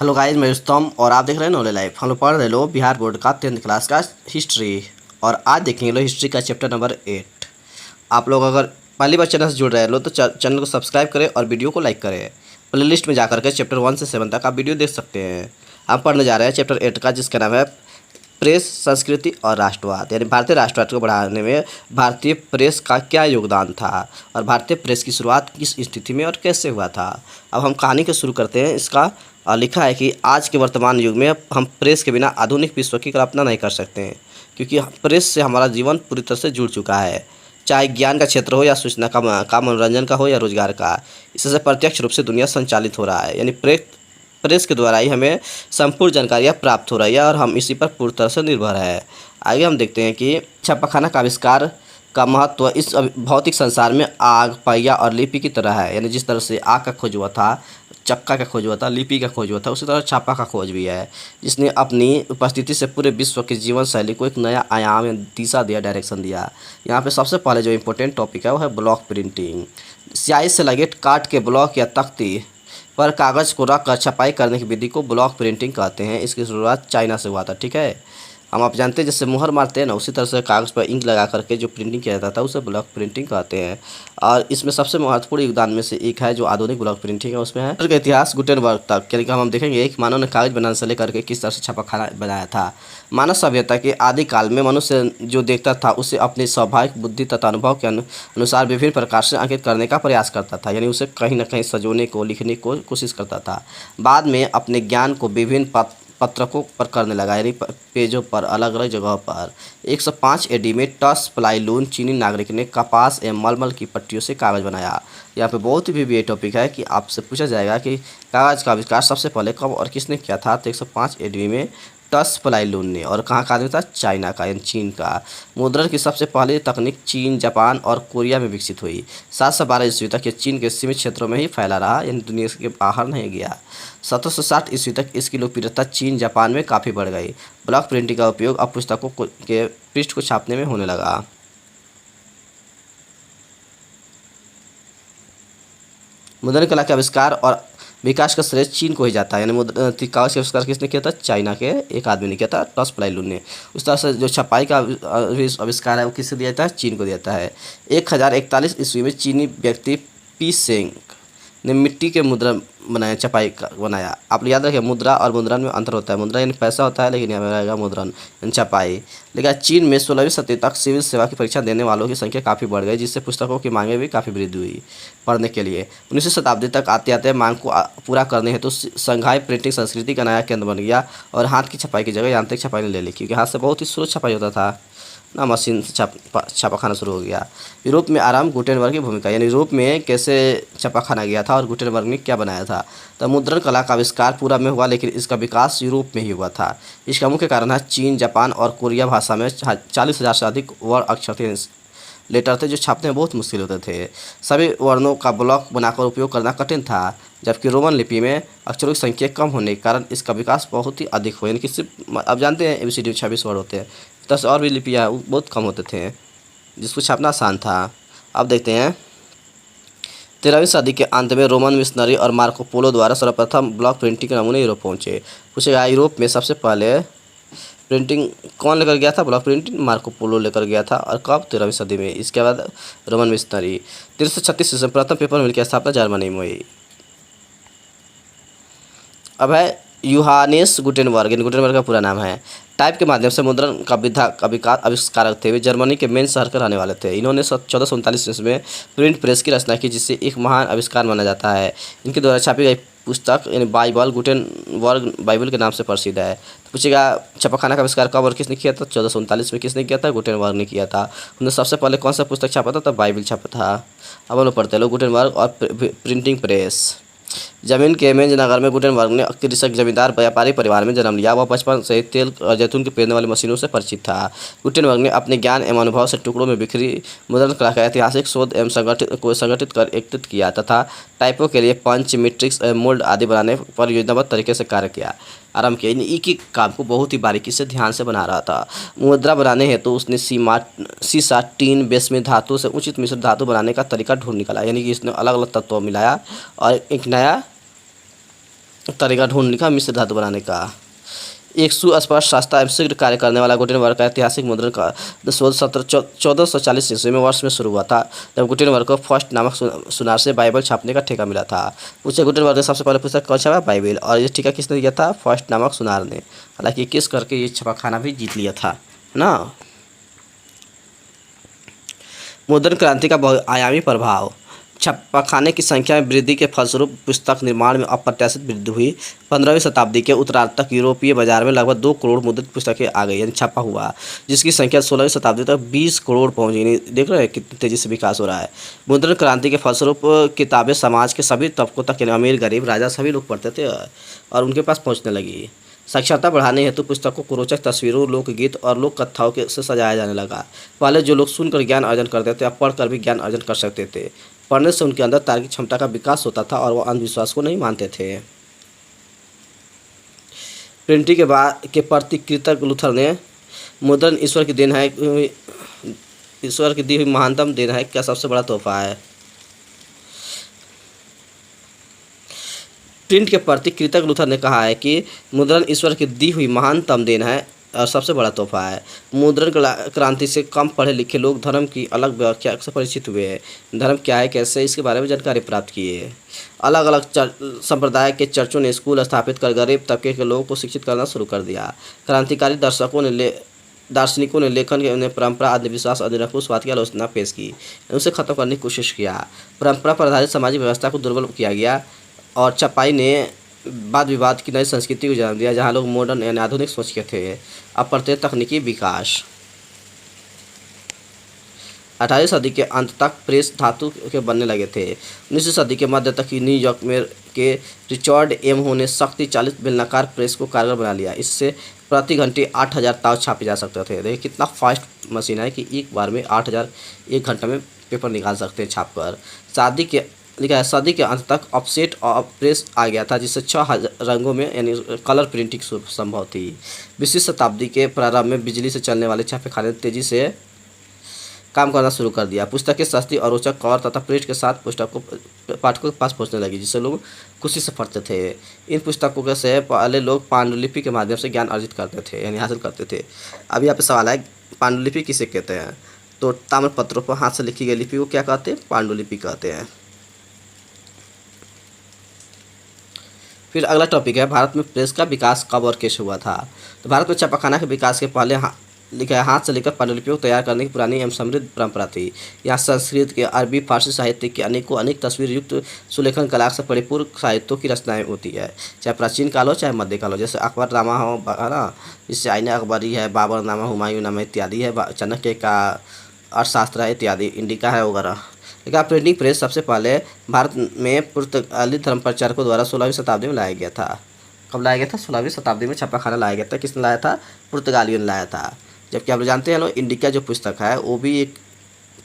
Hello guys, मैं रुस्तम और आप देख रहे हैं नॉलेज लाइफ। हम लोग पढ़ रहे लो बिहार बोर्ड का 10th क्लास का हिस्ट्री। और आज देखेंगे लो हिस्ट्री का चैप्टर नंबर 8। आप लोग अगर पहली बार चैनल से जुड़ रहे लो तो चैनल को सब्सक्राइब करें और वीडियो को लाइक करें। प्ले लिस्ट में जाकर के चैप्टर 1 से 7 तक आप वीडियो देख सकते हैं। हम पढ़ने जा रहे हैं चैप्टर 8 का, जिसका नाम है प्रेस, संस्कृति और राष्ट्रवाद। यानी भारतीय राष्ट्रवाद को बढ़ाने में भारतीय प्रेस का क्या योगदान था और भारतीय प्रेस की शुरुआत किस स्थिति में और कैसे हुआ था। अब हम कहानी को शुरू करते हैं। इसका लिखा है कि आज के वर्तमान युग में हम प्रेस के बिना आधुनिक विश्व की कल्पना नहीं कर सकते हैं, क्योंकि प्रेस से हमारा जीवन पूरी तरह से जुड़ चुका है। चाहे ज्ञान का क्षेत्र हो या सूचना का मनोरंजन का हो या रोजगार का, इससे प्रत्यक्ष रूप से दुनिया संचालित हो रहा है। यानी प्रेस के द्वारा ही हमें संपूर्ण जानकारियाँ प्राप्त हो रही है और हम इसी पर पूरी तरह से निर्भर है। आगे हम देखते हैं कि छापाखाना का आविष्कार का महत्व इस भौतिक संसार में आग, पहिया और लिपि की तरह है। यानी जिस तरह से आग का खोज हुआ था, चक्का का खोज हुआ था, लिपि का खोज हुआ था, उसी तरह छापा का खोज भी है, जिसने अपनी उपस्थिति से पूरे विश्व की जीवन शैली को एक नया आयाम या दिशा दिया, डायरेक्शन दिया। यहाँ पे सबसे पहले जो इम्पोर्टेंट टॉपिक है वो है ब्लॉक प्रिंटिंग। स्याही से लगे काट के ब्लॉक या तख्ती पर कागज़ को रख कर छपाई करने की विधि को ब्लॉक प्रिंटिंग कहते हैं। इसकी शुरुआत चाइना से हुआ था। ठीक है, हम आप जानते हैं जैसे मुहर मारते हैं ना, उसी तरह से कागज़ पर इंक लगा करके जो प्रिंटिंग किया जाता था उसे ब्लॉक प्रिंटिंग कहते हैं। और इसमें सबसे महत्वपूर्ण योगदान में से एक है जो आधुनिक ब्लॉक प्रिंटिंग है, उसमें है का इतिहास गुटेनबर्ग तक। यानी कि हम देखेंगे कि मानव ने कागज़ बनाने से लेकर के किस तरह से छापाखाना बनाया था। मानव सभ्यता के आदिकाल में मनुष्य जो देखता था उसे अपनी स्वाभाविक बुद्धि तथा अनुभव के अनुसार विभिन्न प्रकार से अंकित करने का प्रयास करता था। यानी उसे कहीं ना कहीं सजोने को, लिखने को कोशिश करता था। बाद में अपने ज्ञान को विभिन्न पत्रकों पर करने लगा, यानी पेजों पर, अलग अलग जगहों पर। 105 एडी में टस प्लाईलून चीनी नागरिक ने कपास एवं मलमल की पट्टियों से कागज़ बनाया। यहाँ पे बहुत ही ये टॉपिक है कि आपसे पूछा जाएगा कि कागज़ का आविष्कार सबसे पहले कब और किसने किया था। तो 105 एडी में टस प्लाईलून ने। और कहाँ का आदमी था? चाइना का, यानी चीन का। मुद्रण की सबसे पहली तकनीक चीन, जापान और कोरिया में विकसित हुई। 712 ईस्वी तक ये चीन के सीमित क्षेत्रों में ही फैला रहा, यानी दुनिया के बाहर नहीं गया। 1760 ईस्वी तक इसकी लोकप्रियता चीन, जापान में काफ़ी बढ़ गई। ब्लॉक प्रिंटिंग का उपयोग अब पुस्तकों के पृष्ठ को छापने में होने लगा। मुद्रण कला के आविष्कार और विकास का श्रेय चीन को ही जाता है। यानी कागज़ का आविष्कार किसने किया था? चाइना के एक आदमी ने किया था, टस प्लाईलून ने। उस तरह से जो छपाई का आविष्कार है वो किससे दिया जाता है? चीन को दिया है। 1041 ईस्वी में चीनी व्यक्ति पी सेंग ने मिट्टी के मुद्रा बनाया, छपाई का बनाया। आप याद रखिए, मुद्रा और मुद्रण में अंतर होता है। मुद्रा यानी पैसा होता है, लेकिन यहाँ पे रहेगा मुद्रण यानी छपाई। लेकिन चीन में 16वीं शताब्दी तक सिविल सेवा की परीक्षा देने वालों की संख्या काफ़ी बढ़ गई, जिससे पुस्तकों की मांगे भी काफ़ी वृद्धि हुई पढ़ने के लिए। 19वीं शताब्दी तक आते आते मांग को पूरा करने हेतु संघाई प्रिंटिंग संस्कृति का नया केंद्र बन गया और हाथ की छपाई की जगह यांत्रिक छपाई ने ले ली, क्योंकि हाथ से बहुत ही स्लो छपाई होता था ना, मशीन से छापाखाना शुरू हो गया। यूरोप में आराम गुटेनबर्ग की भूमिका। यानी यूरोप में कैसे छापाखाना गया था और गुटेनबर्ग ने क्या बनाया था। तो मुद्रण कला का आविष्कार पूरा में हुआ, लेकिन इसका विकास यूरोप में ही हुआ था। इसका मुख्य कारण है चीन, जापान और कोरिया भाषा में 40,000 से अधिक वर्ण अक्षर थे, लेटर थे, जो छापने में बहुत मुश्किल होते थे। सभी वर्णों का ब्लॉक बनाकर उपयोग करना कठिन था, जबकि रोमन लिपि में अक्षरों की संख्या कम होने के कारण इसका विकास बहुत ही अधिक हुआ। यानी कि सिर्फ आप जानते हैं ABCD में 26 वर्ड होते हैं, 10 और भी लिपियाँ बहुत कम होते थे, जिसको छापना आसान था। अब देखते हैं 13वीं सदी के अंत में रोमन मिशनरी और मार्को पोलो द्वारा सर्वप्रथम ब्लॉक प्रिंटिंग के नमूने यूरोप पहुँचे। पूछेगा यूरोप में सबसे पहले प्रिंटिंग कौन लेकर गया था? ब्लॉक प्रिंटिंग मार्को पोलो लेकर गया था। और कब? 13वीं सदी में। इसके बाद रोमन मिशनरी। 1336 ईस्वी में प्रथम पेपर मिल की स्थापना जर्मनी में हुई। अब है यूहानेस गुटेनबर्ग। गुटेनबर्ग का पूरा नाम है। टाइप के माध्यम से मुद्रण का विधा का आविष्कारक थे। वे जर्मनी के मेन शहर के रहने वाले थे। इन्होंने 1439 ईस्वी में प्रिंट प्रेस की रचना की, जिससे एक महान आविष्कार माना जाता है। इनके द्वारा छापी गई पुस्तक यानी बाइबल गुटेनबर्ग बाइबल के नाम से प्रसिद्ध है। तो पूछेगा छापाखाना का आविष्कार कब और किसने किया था? 1439 में। किसने किया था? गुटेनबर्ग ने किया था। उन्होंने सबसे पहले कौन सा पुस्तक छापा था? तो बाइबल छापा था। अब हम लोग पढ़ते लोग गुटेनबर्ग और प्रिंटिंग प्रेस। जमीन के मेंज नगर में गुटेनबर्ग ने कृषक जमींदार व्यापारी परिवार में जन्म लिया। वह बचपन से तेल और जैतून के पेरने वाली मशीनों से परिचित था। गुटेनबर्ग ने अपने ज्ञान एवं अनुभव से टुकड़ों में बिखरी मुद्रण कला का ऐतिहासिक शोध एवं संगठित कर एकत्रित किया तथा टाइपों के लिए पंच, मैट्रिक्स, मोल्ड आदि बनाने पर योजनाबद्ध तरीके से कार्य किया आरंभ किया। एक एक काम को बहुत ही बारीकी से ध्यान से बना रहा था। मुद्रा बनाने हेतु तो उसने सीसा, टीन, बेसमेंट धातु से उचित मिश्र धातु बनाने का तरीका ढूंढ निकाला। यानी कि इसने अलग अलग तत्वों मिलाया और एक नया तरीका ढूंढने का, मिश्र धातु बनाने का। एक सुस्पष्ट सस्ता एवं शीघ्र कार्य करने वाला गुटेनबर्ग का ऐतिहासिक मुद्रण का शोध 1440 ईस्वी में वर्ष में शुरू हुआ था, जब गुटेनबर्ग को फर्स्ट नामक सुनार से बाइबल छापने का ठेका मिला था। पूछे गुटेनबर्ग ने सबसे पहले पुस्तक कौन छापा? बाइबल। और ये ठेका किसने दिया था? फर्स्ट नामक सुनार ने। हालांकि किस करके ये छापाखाना भी जीत लिया था, है ना। मुद्रण क्रांति का बहुआयामी प्रभाव। छापाखाने की संख्या में वृद्धि के फलस्वरूप पुस्तक निर्माण में अप्रत्याशित वृद्धि हुई। 15वीं शताब्दी के उत्तरार्ध तक यूरोपीय बाजार में लगभग 2 करोड़ मुद्रित पुस्तकें आ गई, यानी छापा हुआ, जिसकी संख्या 16वीं शताब्दी तक 20 करोड़ पहुंच गई। देख रहे हैं कितनी तेजी से विकास हो रहा है। मुद्रण क्रांति के फलस्वरूप किताबें समाज के सभी तबकों तक, यानी अमीर गरीब राजा सभी लोग पढ़ते थे और उनके पास पहुँचने लगी। साक्षरता बढ़ाने हेतु पुस्तकों को रोचक तस्वीरों, लोकगीत और लोक कथाओं से सजाया जाने लगा। पहले जो लोग सुनकर ज्ञान अर्जन करते थे, अब पढ़कर भी ज्ञान अर्जन कर सकते थे। पढ़ने से उनके अंदर तार्किक क्षमता का विकास होता था और वो अंधविश्वास को नहीं मानते थे। प्रिंटिंग के प्रति कृतज्ञ लूथर ने मुद्रण ईश्वर की देन है, ईश्वर की दी हुई महानतम देन है, क्या सबसे बड़ा तोहफा है। प्रिंट के प्रति कृतज्ञ लूथर ने कहा है कि मुद्रण ईश्वर की दी हुई महानतम देन है और सबसे बड़ा तोहफा है। मुद्रण क्रांति से कम पढ़े लिखे लोग धर्म की अलग व्याख्या से परिचित हुए हैं। धर्म क्या है, कैसे, इसके बारे में जानकारी प्राप्त किए। अलग अलग संप्रदाय के चर्चों ने स्कूल स्थापित कर गरीब तबके के लोगों को शिक्षित करना शुरू कर दिया। क्रांतिकारी दार्शनिकों ने लेखन के परंपरा, अंधविश्वास, निरंकुशवाद की आलोचना पेश की, उसे खत्म करने की कोशिश किया। परंपरा पर आधारित सामाजिक व्यवस्था को दुर्बल किया गया और छपाई ने वाद विवाद की नई संस्कृति को जन्म दिया, जहाँ लोग मॉडर्न यानी आधुनिक सोच के थे। अप्रत्यय तकनीकी विकास। 18वीं सदी के अंत तक प्रेस धातु के बनने लगे थे। 19वीं सदी के मध्य तक न्यूयॉर्क में के रिचर्ड एम हो ने शक्ति चालित बेलनाकार प्रेस को कारगर बना लिया। इससे प्रति घंटे 8000 ताव छापे जा सकते थे। देखिए कितना फास्ट मशीन है कि एक बार में 8000 एक घंटे में पेपर निकाल सकते हैं छाप कर। सदी के अंत तक ऑफसेट और प्रेस आ गया था, जिससे 6 रंगों में यानी कलर प्रिंटिंग संभव थी। 20वीं शताब्दी के प्रारंभ में बिजली से चलने वाले छापेखाने तेजी से काम करना शुरू कर दिया। पुस्तकें सस्ती और रोचक कवर तथा प्रिंट के साथ पुस्तकों पाठकों के पास पहुंचने लगी, जिससे लोग खुशी से पढ़ते थे। इन पुस्तकों से पहले लोग पांडुलिपि के माध्यम से ज्ञान अर्जित करते थे, यानी हासिल करते थे। अब यहाँ पे सवाल है, पांडुलिपि किसे कहते हैं? तो ताम्रपत्रों पर हाथ से लिखी गई लिपि को क्या कहते हैं? पांडुलिपि कहते हैं। फिर अगला टॉपिक है, भारत में प्रेस का विकास कब और कैसे हुआ था। तो भारत में छापाखाना के विकास के पहले हाथ से लिखकर पांडुलिपियों को तैयार करने की पुरानी एवं समृद्ध परंपरा थी। यहाँ संस्कृत के, अरबी, फारसी साहित्य के अनेक तस्वीर युक्त सुलेखन कला से परिपूर्ण साहित्यों की रचनाएं होती है, चाहे प्राचीन काल हो चाहे मध्यकाल हो। जैसे अकबरनामा हो, है ना, इससे आईने अकबरी है, बाबरनामा, हुमायूंनामा इत्यादि है, चाणक्य का अर्थशास्त्र है इत्यादि, इंडिका है वगैरह। लेकिन प्रिंटिंग प्रेस सबसे पहले भारत में पुर्तगाली धर्म प्रचारकों द्वारा 16वीं शताब्दी में लाया गया था। कब लाया गया था? 16वीं शताब्दी में छापाखाना लाया गया था। किसने लाया था? पुर्तगालियों ने लाया था। जबकि आप लोग जानते हैं लोग, इंडिका जो पुस्तक है वो भी एक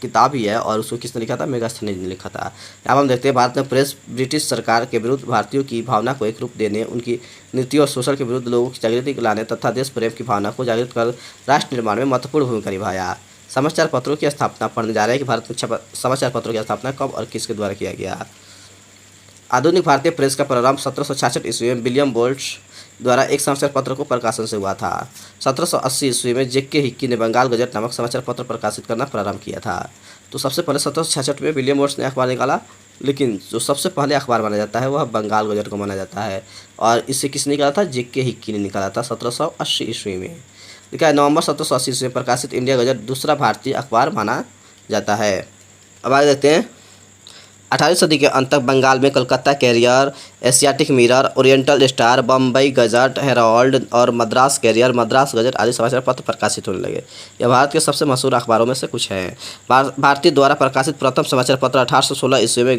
किताब ही है और उसको किसने लिखा था? मेगास्थनीज ने लिखा था। अब हम देखते हैं भारत में प्रेस ब्रिटिश सरकार के विरुद्ध भारतीयों की भावना को एक रूप देने, उनकी नीतियों और शोषण के विरुद्ध लोगों की जागृति लाने तथा देश प्रेम की भावना को जागृत कर राष्ट्र निर्माण में महत्वपूर्ण भूमिका निभाया। समाचार पत्रों की स्थापना पढ़ने जा रहे हैं कि भारत में समाचार पत्रों की स्थापना कब और किसके द्वारा किया गया। आधुनिक भारतीय प्रेस का प्रारंभ 1766 ईस्वी में विलियम बोल्ट्स द्वारा एक समाचार पत्र को प्रकाशन से हुआ था। 1780 ईस्वी में जेके हिक्की ने बंगाल गजट नामक समाचार पत्र प्रकाशित करना प्रारंभ किया था। तो सबसे पहले 1766 में विलियम बोल्ट्स ने अखबार निकाला, लेकिन जो सबसे पहले अखबार माना जाता है वह बंगाल गजट को माना जाता है। और इसे किसने निकाला था? जेके हिक्की ने निकाला था 1780 ईस्वी में। लिखा है नवंबर 1780 ईस्वी में प्रकाशित इंडिया गजट दूसरा भारतीय अखबार माना जाता है। अब आगे देखते हैं, 18वीं सदी के अंत तक बंगाल में Calcutta Courier, Asiatic Mirror, Oriental Star, Bombay Gazette, Herald और मद्रास कैरियर, मद्रास गजट आदि समाचार पत्र प्रकाशित होने लगे। यह भारत के सबसे मशहूर अखबारों में से कुछ हैं। भारतीय द्वारा प्रकाशित प्रथम समाचार पत्र 1816 ईस्वी में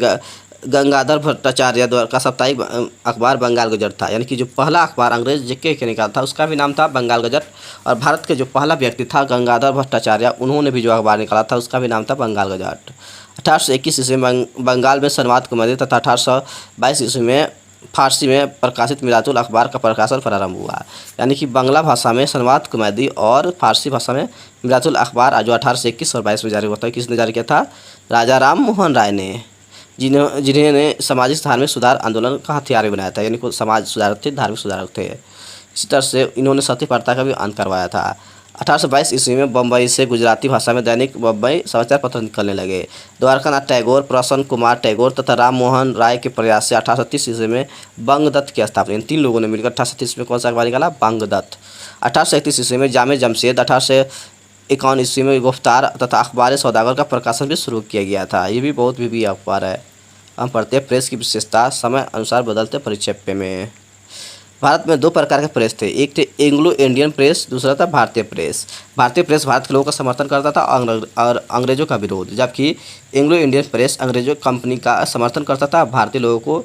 गंगाधर भट्टाचार्य द्वारा का साप्ताहिक अखबार बंगाल गजट था। यानी कि जो पहला अखबार अंग्रेज जेके के निकाला था उसका भी नाम था बंगाल गजट, और भारत के जो पहला व्यक्ति था गंगाधर भट्टाचार्य, उन्होंने भी जो अखबार निकाला था उसका भी नाम था बंगाल गजट। 1821 ईस्वी में बंगाल में संवाद कुमारी तथा 1822 ईस्वी में फारसी में प्रकाशित मिरातुल अखबार का प्रकाशन प्रारंभ हुआ। यानी कि बांग्ला भाषा में संवाद कुमारी और फारसी भाषा में मिरातुल अखबार जो 1821 और 22 में जारी हुआ था। किसने जारी किया था? राजा राम मोहन राय ने। जिन्हें जिन्हें सामाजिक धार्मिक सुधार आंदोलन का हथियार भी बनाया था, यानी कोई समाज सुधारक थे, धार्मिक सुधारक थे। इसी तरह से इन्होंने सती प्रथा का भी अंत करवाया था। 1822 ईस्वी में बम्बई से गुजराती भाषा में दैनिक बम्बई समाचार पत्र निकलने लगे। द्वारकानाथ टैगोर, प्रसन्न कुमार टैगोर तथा राम मोहन राय के प्रयास से 1830 ईस्वी में बंगदत्त की स्थापना, इन 3 लोगों ने मिलकर 1830 में कौन सा अखबार निकाला? बंगदत्त। 1831 ईस्वी में जामे जमशेद, 1851 ईस्वी में गुफ्तार तथा अखबार सौदागर का प्रकाशन भी शुरू किया गया था। ये भी बहुत भी अखबार है। हम पढ़ते हैं प्रेस की विशेषता, समय अनुसार बदलते परिचय में। भारत में 2 प्रकार के प्रेस थे, एक थे एंग्लो इंडियन प्रेस, दूसरा था भारतीय प्रेस। भारतीय प्रेस भारत के लोगों का समर्थन करता था और अंग्रेजों का विरोध, जबकि एंग्लो इंडियन प्रेस अंग्रेजों कंपनी का समर्थन करता था, भारतीय लोगों को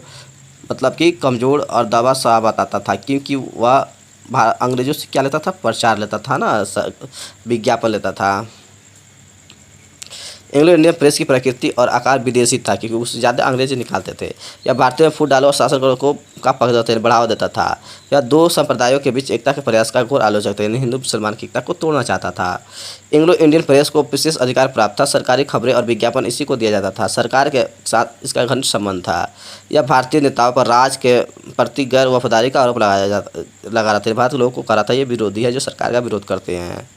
मतलब कि कमज़ोर और दबा सा बताता था, क्योंकि वह अंग्रेजों से क्या लेता था? प्रचार लेता था ना, विज्ञापन लेता था। एंग्लो इंडियन प्रेस की प्रकृति और आकार विदेशी था, क्योंकि उससे ज़्यादा अंग्रेजी निकालते थे। यह भारतीय में फूट डालो और शासन को का पक्ष बढ़ावा देता था। यह 2 संप्रदायों के बीच एकता के प्रयास का घोर आलोचक था, यानी हिंदू मुसलमान की एकता को तोड़ना चाहता था। एंग्लो इंडियन प्रेस को विशेष अधिकार प्राप्त था, सरकारी खबरें और विज्ञापन इसी को दिया जाता था, सरकार के साथ इसका घनिष्ठ संबंध था। यह भारतीय नेताओं पर राज के प्रति गैर वफादारी का आरोप लगा रहा था। भारतीय लोगों को कह रहा था ये विरोधी है जो सरकार का विरोध करते हैं।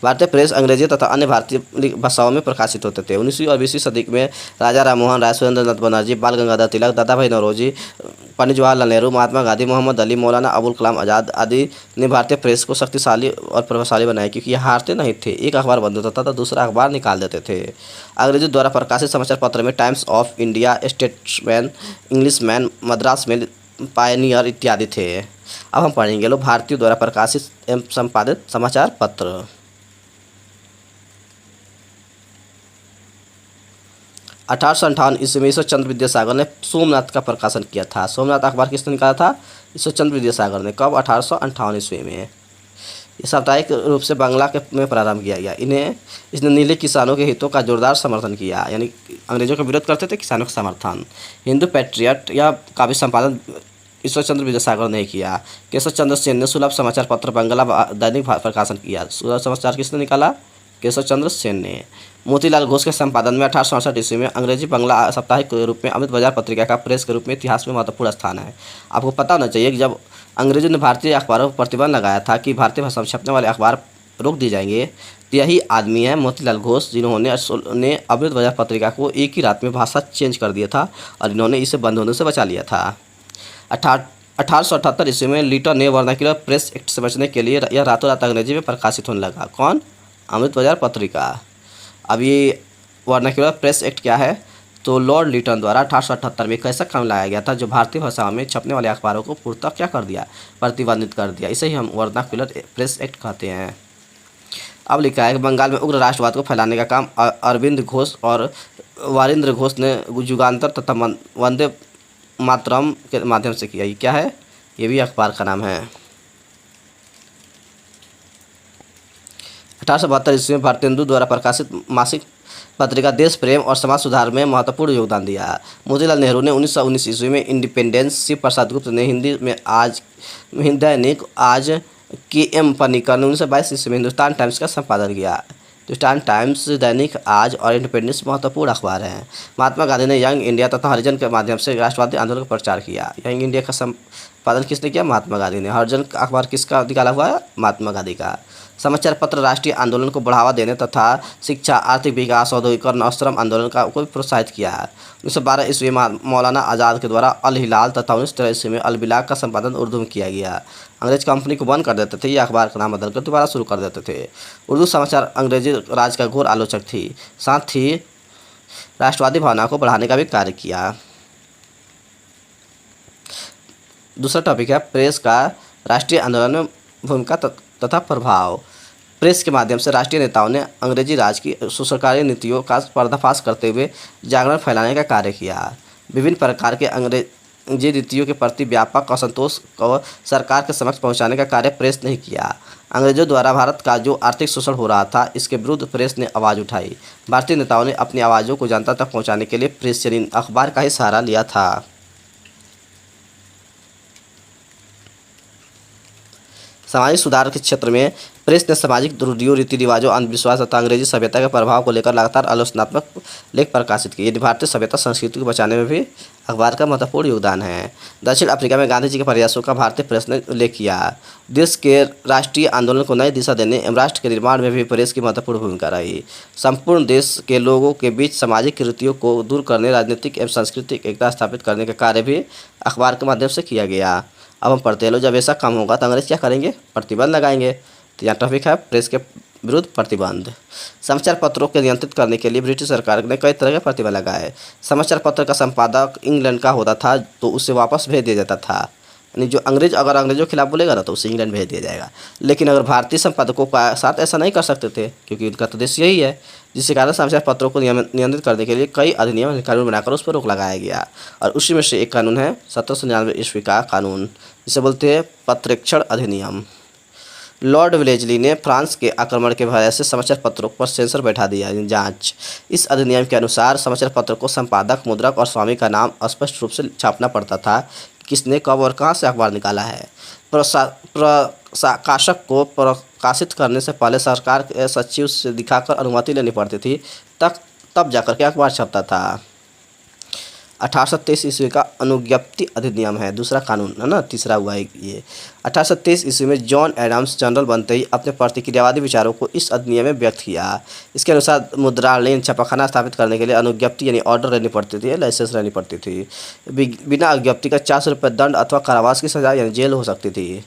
भारतीय प्रेस अंग्रेजी तथा अन्य भारतीय भाषाओं में प्रकाशित होते थे। 19वीं और 20वीं सदी में राजा राममोहन राय, सुरेंद्र नाथ बनर्जी, बाल गंगाधर तिलक, दादा भाई नौरोजी, पंडित जवाहरलाल नेहरू, महात्मा गांधी, मोहम्मद अली, मौलाना अबुल कलाम आज़ाद आदि ने भारतीय प्रेस को शक्तिशाली और प्रभावशाली बनाया, क्योंकि ये हारते नहीं थे। एक अखबार बंद होता था तो दूसरा अखबार निकाल देते थे। अंग्रेजों द्वारा प्रकाशित समाचार पत्र में Times of India, Statesman, Englishman, Madras Mail, Pioneer इत्यादि थे। अब हम पढ़ेंगे लो भारतीयों द्वारा प्रकाशित एवं संपादित समाचार पत्र। 1858 ईस्वी में ईश्वर चंद्र विद्यासागर ने सोमनाथ का प्रकाशन किया था। सोमनाथ अखबार किसने निकाला था? ईश्वर चंद्र विद्यासागर ने। कब? 1858 ईस्वी में। ये साप्ताहिक रूप से बांग्ला के में प्रारंभ किया गया। इसने नीले किसानों के हितों का जोरदार समर्थन किया, यानी अंग्रेजों का विरोध करते थे, किसानों का समर्थन। हिंदू पैट्रियट या काव्य संपादन ईश्वर चंद्र विद्यासागर ने किया। केशव चंद्र सेन ने सुलभ समाचार पत्र बांग्ला दैनिक प्रकाशन किया। सुलभ समाचार किसने निकाला? केशव चंद्र सेन ने। मोतीलाल घोष के संपादन में 1867 ईस्वी में अंग्रेजी बांग्ला साप्ताहिक के रूप में अमृत बाजार पत्रिका का प्रेस के रूप में इतिहास में महत्वपूर्ण स्थान है। आपको पता होना चाहिए कि जब अंग्रेजों ने भारतीय अखबारों पर प्रतिबंध लगाया था कि भारतीय भाषा में छपने वाले अखबार रोक दिए जाएंगे, तो यही आदमी है मोतीलाल घोष, जिन्होंने अमृत बाजार पत्रिका को एक ही रात में भाषा चेंज कर दिया था और इन्होंने इसे बंद होने से बचा लिया था। 1878 ईस्वी में लीटन ने वर्नाक्युलर प्रेस एक्ट से बचने के लिए यह रातों रात अंग्रेजी में प्रकाशित होने लगा। कौन? अमृत बाजार पत्रिका। अब ये वर्नाक्युलर प्रेस एक्ट क्या है? तो लॉर्ड लीटन द्वारा 1878 में एक ऐसा कानून लाया गया था जो भारतीय भाषा में छपने वाले अखबारों को पूर्णतः क्या कर दिया? प्रतिबंधित कर दिया। इसे ही हम वर्नाक्युलर प्रेस एक्ट कहते हैं। अब लिखा है कि बंगाल में उग्र राष्ट्रवाद को फैलाने का काम अरविंद घोष और वारिंद्र घोष ने युगांतर तथा वंदे मातरम के माध्यम से किया। ये क्या है? ये भी अखबार का नाम है। 1872 ईस्वी में भारतेंदु द्वारा प्रकाशित मासिक पत्रिका देश प्रेम और समाज सुधार में महत्वपूर्ण योगदान दिया। मोतीलाल नेहरू ने 1919 ईस्वी में इंडिपेंडेंस, शिव प्रसाद गुप्त ने हिंदी में आज दैनिक आज, के एम पनिकर ने 1922 ईस्वी में हिंदुस्तान टाइम्स का संपादन किया। हिंदुस्तान टाइम्स, दैनिक आज और इंडिपेंडेंस महत्वपूर्ण अखबार हैं। महात्मा गांधी ने यंग इंडिया तथा हरिजन के माध्यम से राष्ट्रवादी आंदोलन का प्रचार किया। यंग इंडिया का संपादन किसने किया? महात्मा गांधी ने। हरिजन अखबार किसका निकाला हुआ है? महात्मा गांधी का। समाचार पत्र राष्ट्रीय आंदोलन को बढ़ावा देने तथा शिक्षा, आर्थिक विकास, औद्योगिकरण और श्रम आंदोलन को भी प्रोत्साहित किया है। 1912 ईस्वी में मौलाना आज़ाद के द्वारा अल हिलाल तथा 1913 ईस्वी में अल बिलाग का संपादन उर्दू में किया गया। अंग्रेज कंपनी को बंद कर देते थे, ये अखबार का नाम बदलकर दोबारा शुरू कर देते थे। उर्दू समाचार अंग्रेजी राज का घोर आलोचक थी, साथ ही राष्ट्रवादी भावना को बढ़ाने का भी कार्य किया। दूसरा टॉपिक है प्रेस का राष्ट्रीय आंदोलन में भूमिका तथा प्रभाव। प्रेस के माध्यम से राष्ट्रीय नेताओं ने अंग्रेजी राज की सुसरकारी नीतियों का पर्दाफाश करते हुए जागरण फैलाने का कार्य किया। विभिन्न प्रकार के अंग्रेजी नीतियों के प्रति व्यापक असंतोष को सरकार के समक्ष पहुंचाने का कार्य प्रेस ने किया। अंग्रेजों द्वारा भारत का जो आर्थिक शोषण हो रहा था, इसके विरुद्ध प्रेस ने आवाज़ उठाई। भारतीय नेताओं ने अपनी आवाज़ों को जनता तक पहुँचाने के लिए प्रेस यानी अखबार का ही सहारा लिया था। सामाजिक सुधार के क्षेत्र में प्रेस ने सामाजिक रूढ़ियों, रीति रिवाजों, अंधविश्वास तथा अंग्रेजी सभ्यता के प्रभाव को लेकर लगातार आलोचनात्मक लेख प्रकाशित किए। यदि भारतीय सभ्यता संस्कृति को बचाने में भी अखबार का महत्वपूर्ण योगदान है। दक्षिण अफ्रीका में गांधी जी के प्रयासों का भारतीय प्रेस ने उल्लेख किया। देश के राष्ट्रीय आंदोलन को नई दिशा देने एवं राष्ट्र के निर्माण में भी प्रेस की महत्वपूर्ण भूमिका रही। संपूर्ण देश के लोगों के बीच सामाजिक कुरीतियों को दूर करने, राजनीतिक एवं सांस्कृतिक एकता स्थापित करने का कार्य भी अखबार के माध्यम से किया गया। अब हम पढ़ते हैं लो, जब ऐसा काम होगा तो अंग्रेज क्या करेंगे? प्रतिबंध लगाएंगे। तो यहाँ टॉपिक है प्रेस के विरुद्ध प्रतिबंध। समाचार पत्रों को नियंत्रित करने के लिए ब्रिटिश सरकार ने कई तरह के प्रतिबंध लगाए। समाचार पत्र का संपादक इंग्लैंड का होता था तो उसे वापस भेज दिया जाता था, यानी जो अगर अंग्रेजों के खिलाफ बोलेगा ना तो उसे इंग्लैंड भेज दिया जाएगा। लेकिन अगर भारतीय संपादकों का साथ ऐसा नहीं कर सकते थे, क्योंकि उनका तो देश यही है, जिसके कारण समाचार पत्रों को नियंत्रित करने के लिए कई अधिनियम कानून बनाकर उस पर रोक लगाया गया। और उसी में से एक कानून है 1799 ईस्वी का कानून, जिसे बोलते हैं पत्रेक्षण अधिनियम। लॉर्ड वेलेस्ली ने फ्रांस के आक्रमण के वजह से समाचार पत्रों पर सेंसर बैठा दिया, जांच। इस अधिनियम के अनुसार समाचार पत्र को संपादक, मुद्रक और स्वामी का नाम स्पष्ट रूप से छापना पड़ता था कि किसने कब और कहां से अखबार निकाला है। प्रकाशक को प्रकाशित करने से पहले सरकार के सचिव से दिखाकर अनुमति लेनी पड़ती थी, तब जाकर के अखबार छपता था। 1823 ईस्वी का अनुज्ञप्ति अधिनियम है, दूसरा कानून है ना, तीसरा हुआ है ये। 1823 ईस्वी में जॉन एडम्स जनरल बनते ही अपने प्रतिक्रियावादी विचारों को इस अधिनियम में व्यक्त किया। इसके अनुसार मुद्रालय, छापाखाना स्थापित करने के लिए अनुज्ञप्ति यानी ऑर्डर लेनी पड़ती थी, लाइसेंस लेनी पड़ती थी। बिना अनुज्ञप्ति का 400 रुपये दंड अथवा कारावास की सजा यानी जेल हो सकती थी।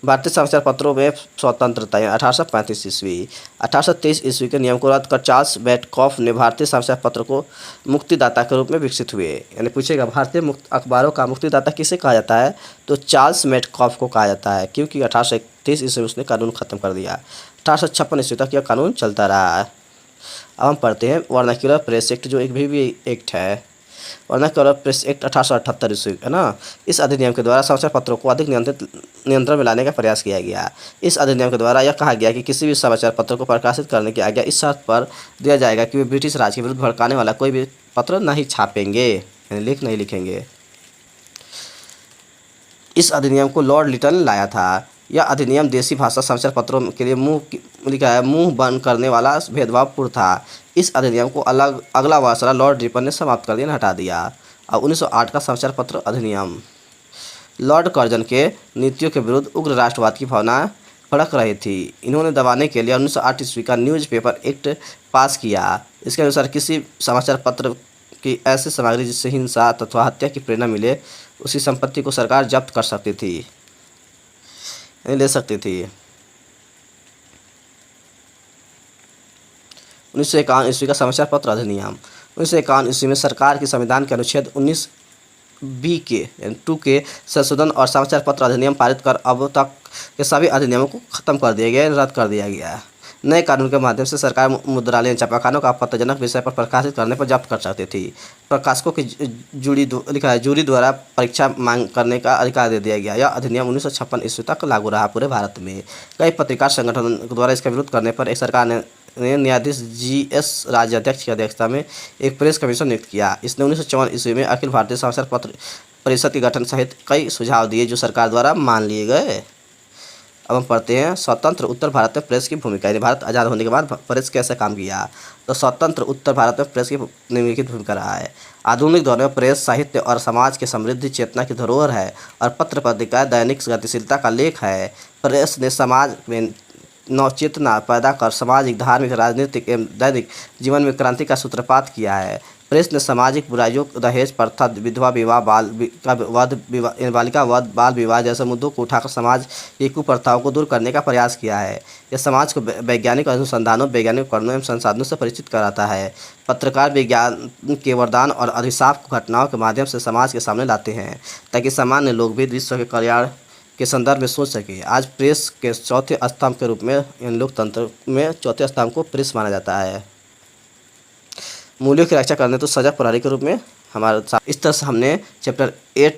भारतीय समाचार पत्रों में स्वतंत्रता 1835 ईस्वी। 1823 ईस्वी के नियम को रद्द कर चार्ल्स बैडकॉफ ने भारतीय समाचार पत्र को मुक्तिदाता के रूप में विकसित हुए। यानी पूछेगा भारतीय अखबारों का मुक्तिदाता किसे कहा जाता है, तो चार्ल्स बैडकॉफ को कहा जाता है, क्योंकि 1831 ईस्वी में उसने कानून खत्म कर दिया। 1856 ईस्वी तक यह कानून चलता रहा। अब हम पढ़ते हैं वर्नाक्युलर प्रेस एक्ट, जो एक भी एक्ट है, वर्नाक्युलर प्रेस एक्ट 1878 ईस्वी है ना। इस अधिनियम के द्वारा समाचार पत्रों को अधिक नियंत्रण में लाने का प्रयास किया गया। इस अधिनियम के द्वारा यह कहा गया कि किसी भी समाचार पत्र को प्रकाशित करने की आज्ञा इस शर्त पर दिया जाएगा कि वे ब्रिटिश राज के विरुद्ध भड़काने वाला कोई भी पत्र नहीं छापेंगे, यानी लेख नहीं लिखेंगे। इस अधिनियम को लॉर्ड लिटन ने लाया था। यह अधिनियम देसी भाषा समाचार पत्रों के लिए मुंह बंद करने वाला भेदभावपूर्ण था। इस अधिनियम को अगला वर्ष लॉर्ड रिपन ने समाप्त कर दिया, हटा दिया। अब 1908 का समाचार पत्र अधिनियम। लॉर्ड कर्जन के नीतियों के विरुद्ध उग्र राष्ट्रवाद की भावना भड़क रही थी। इन्होंने दबाने के लिए 1908 ईस्वी का न्यूज़पेपर एक्ट पास किया। इसके अनुसार किसी समाचार पत्र की ऐसी सामग्री जिससे हिंसा तथा हत्या की प्रेरणा मिले, उसकी संपत्ति को सरकार जब्त कर सकती थी, ले सकती थी। 1951 ईस्वी का समाचार पत्र अधिनियम। 1951 ईस्वी में सरकार की संविधान के अनुच्छेद 19B के 2 के संशोधन और समाचार पत्र अधिनियम पारित कर अब तक के सभी अधिनियमों को खत्म कर दिया गया, रद्द कर दिया गया। नए कानून के माध्यम से सरकार मुद्रालय, छापाखानों का आपत्तिजनक विषय पर प्रकाशित करने पर जब्त कर सकती थी। प्रकाशकों की जूरी द्वारा परीक्षा मांग करने का अधिकार दे दिया गया। यह अधिनियम 1956 ईस्वी तक लागू रहा पूरे भारत में। कई पत्रकार संगठनों द्वारा इसका विरोध करने पर एक सरकार ने न्यायाधीश GS राज्याध्यक्ष की अध्यक्षता में एक प्रेस कमीशन नियुक्त किया। इसने 1954 ईस्वी में अखिल भारतीय समाचार पत्र परिषद के गठन सहित कई सुझाव दिए जो सरकार द्वारा मान लिए गए। अब हम पढ़ते हैं स्वतंत्र उत्तर भारत में प्रेस की भूमिका। यानी भारत आज़ाद होने के बाद प्रेस कैसे काम किया, तो स्वतंत्र उत्तर भारत में प्रेस की निम्नलिखित भूमिका रहा है। आधुनिक दौर में प्रेस साहित्य और समाज के समृद्धि चेतना की धरोहर है और पत्र पत्रिका दैनिक गतिशीलता का लेख है। प्रेस ने समाज में नवचेतना पैदा कर सामाजिक, धार्मिक, राजनीतिक एवं दैनिक जीवन में क्रांति का सूत्रपात किया है। प्रेस ने सामाजिक बुराइयों, दहेज प्रथा, विधवा विवाह, बालिका वध, बाल विवाह जैसे मुद्दों को उठाकर समाज की कुप्रथाओं को दूर करने का प्रयास किया है। यह समाज को वैज्ञानिक अनुसंधानों, वैज्ञानिक उपकरणों एवं संसाधनों से परिचित कराता है। पत्रकार विज्ञान के वरदान और अभिशाप को घटनाओं के माध्यम से समाज के सामने लाते हैं ताकि सामान्य लोग भी विश्व के कल्याण के संदर्भ में सोच सके। आज प्रेस के चौथे स्तंभ के रूप में इन लोकतंत्र में चौथे स्तंभ को प्रेस माना जाता है। मूल्यों की रक्षा करने तो सजग प्रहरी के रूप में हमारे साथ। इस तरह से हमने चैप्टर 8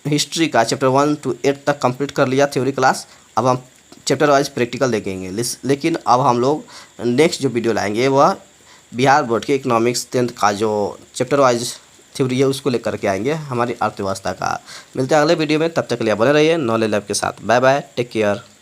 हिस्ट्री का चैप्टर 1 to 8 तक कंप्लीट कर लिया थ्योरी क्लास। अब हम चैप्टर वाइज प्रैक्टिकल देखेंगे, लेकिन अब हम लोग नेक्स्ट जो वीडियो लाएंगे वह बिहार बोर्ड के इकोनॉमिक्स 10th का जो चैप्टर वाइज थ्योरी है उसको लेकर के आएंगे, हमारी अर्थव्यवस्था का। मिलते हैं अगले वीडियो में, तब तक के लिए बने रहिए नॉलेज लैब के साथ। Bye bye, take care.